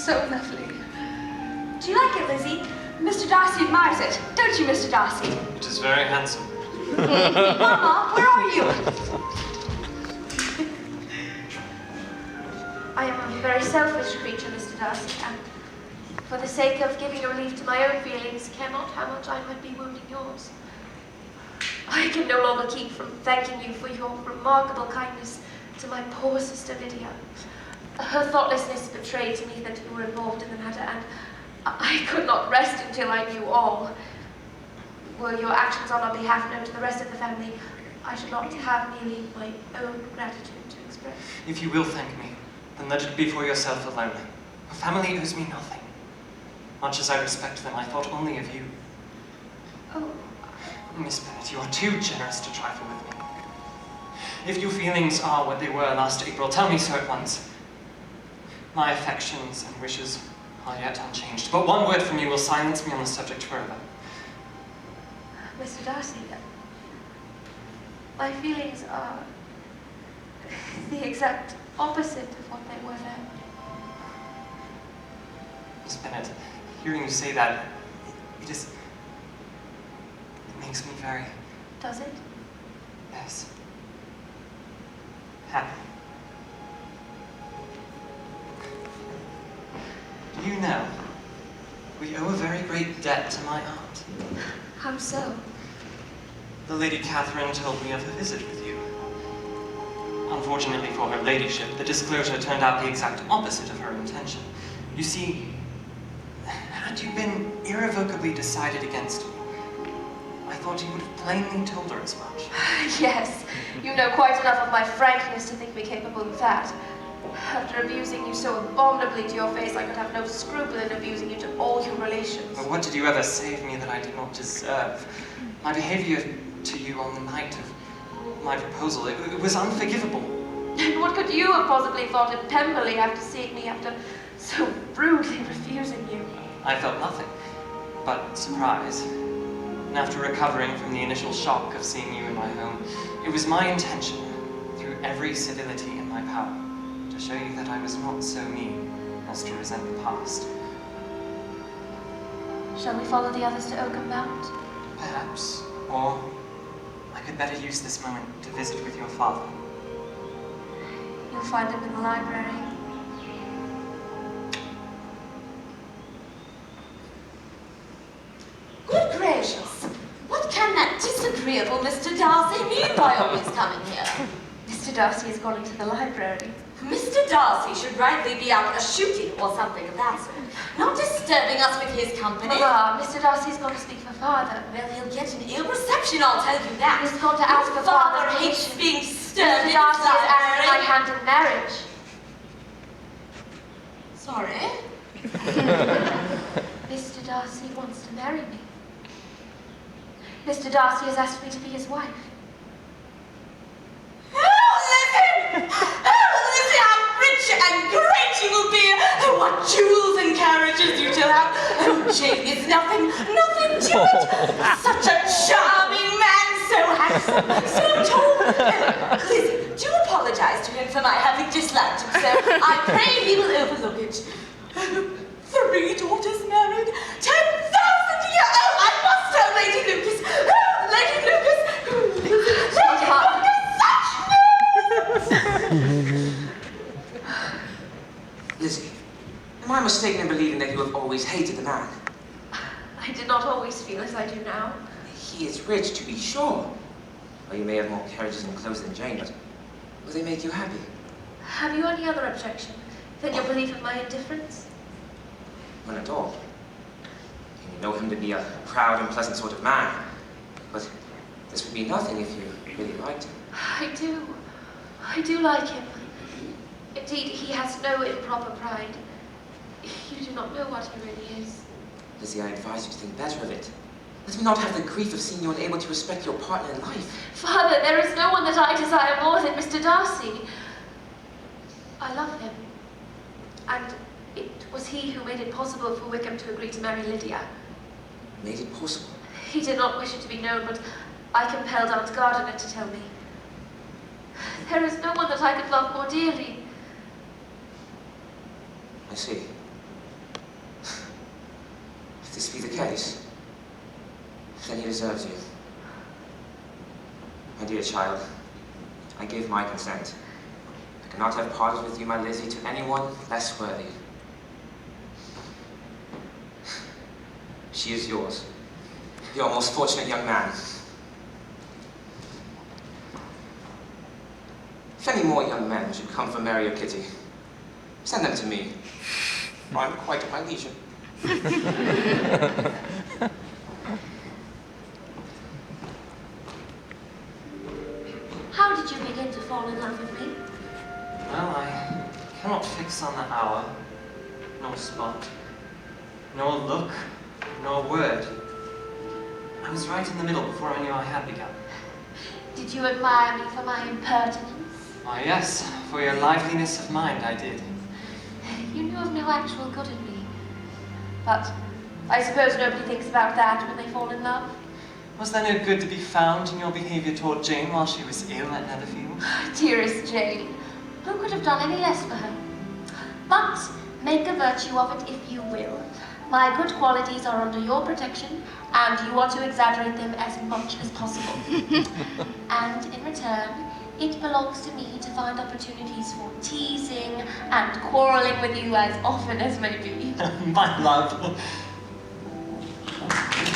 so lovely. Do you like it, Lizzie? Mr. Darcy admires it, don't you, Mr. Darcy? It is very handsome. Mama, where are you? I am a very selfish creature, Mr. Darcy, and for the sake of giving relief to my own feelings, care not how much I might be wounding yours. I can no longer keep from thanking you for your remarkable kindness to my poor sister Lydia. Her thoughtlessness betrayed to me that you were involved in the matter, and I could not rest until I knew all. Were your actions on our behalf known to the rest of the family, I should not have merely my own gratitude to express. If you will thank me, then let it be for yourself alone. Your family owes me nothing. Much as I respect them, I thought only of you. Oh. Miss Bennet, you are too generous to trifle with me. If your feelings are what they were last April, tell me so at once. My affections and wishes are yet unchanged, but one word from you will silence me on the subject forever. Mr. Darcy, my feelings are the exact opposite of what they were then. Miss Bennet, hearing you say that, it makes me very... Does it? Yes. Happy. Do you know, we owe a very great debt to my aunt. How so? The Lady Catherine told me of her visit with you. Unfortunately for her ladyship, the disclosure turned out the exact opposite of her intention. You see, had you been irrevocably decided against me, I thought you would have plainly told her as much. Yes, you know quite enough of my frankness to think me capable of that. After abusing you so abominably to your face, I could have no scruple in abusing you to all your relations. But what did you ever say of me that I did not deserve? My behavior to you on the night of my proposal, it was unforgivable. And what could you have possibly thought of Pemberley after seeing me, after so rudely refusing you? I felt nothing but surprise. And after recovering from the initial shock of seeing you in my home, it was my intention, through every civility in my power, to show you that I was not so mean as to resent the past. Shall we follow the others to Oakham Mount? Perhaps. Or I could better use this moment to visit with your father. You'll find him in the library. Good gracious! What can that disagreeable Mr. Darcy mean by always coming here? Mr. Darcy has gone into the library. Mr. Darcy should rightly be out a-shooting or something of that sort, not disturbing us with his company. Mamma, Mr. Darcy's gone to speak for father. Well, he'll get an ill reception, I'll tell you that. He's gone to ask for Father father hates being stirred Mr. in Darcy is asking my library. hand in marriage. Sorry? Mr. Darcy wants to marry me. Mr. Darcy has asked me to be his wife. Oh, Lizzie! Oh, Lizzie, how rich and great you will be! Oh, what jewels and carriages you shall have! Oh, Jane is nothing to it! Such a charming man, so handsome, so tall! Oh, Lizzie, do apologize to him for my having disliked him so. I pray he will overlook it. 3 daughters married, 10,000 a year! Oh, I must tell Lady Lucas! Oh, Lady Lucas! Oh, Lady Lucas! Lizzie, am I mistaken in believing that you have always hated the man? I did not always feel as I do now. He is rich, to be sure. Or you may have more carriages and clothes than Jane, but will they make you happy? Have you any other objection than your belief of my indifference? None at all. You know him to be a proud and pleasant sort of man. But this would be nothing if you really liked him. I do. I do like him. Indeed, he has no improper pride. You do not know what he really is. Lizzie, I advise you to think better of it. Let me not have the grief of seeing you unable to respect your partner in life. Father, there is no one that I desire more than Mr. Darcy. I love him. And it was he who made it possible for Wickham to agree to marry Lydia. Made it possible? He did not wish it to be known, but I compelled Aunt Gardiner to tell me. There is no one that I could love more dearly. I see. If this be the case, then he deserves you. My dear child, I give my consent. I cannot have parted with you, my Lizzie, to anyone less worthy. She is yours. Your most fortunate young man. If any more young men should come for Mary or Kitty, send them to me, for I'm quite at my leisure. How did you begin to fall in love with me? Well, I cannot fix on the hour, nor spot, nor look, nor word. I was right in the middle before I knew I had begun. Did you admire me for my impertinence? Why, yes, for your liveliness of mind, I did. You knew of no actual good in me. But I suppose nobody thinks about that when they fall in love. Was there no good to be found in your behaviour toward Jane while she was ill at Netherfield? Dearest Jane, who could have done any less for her? But make a virtue of it if you will. My good qualities are under your protection, and you are to exaggerate them as much as possible. And in return, it belongs to me to find opportunities for teasing and quarrelling with you as often as may be. My love,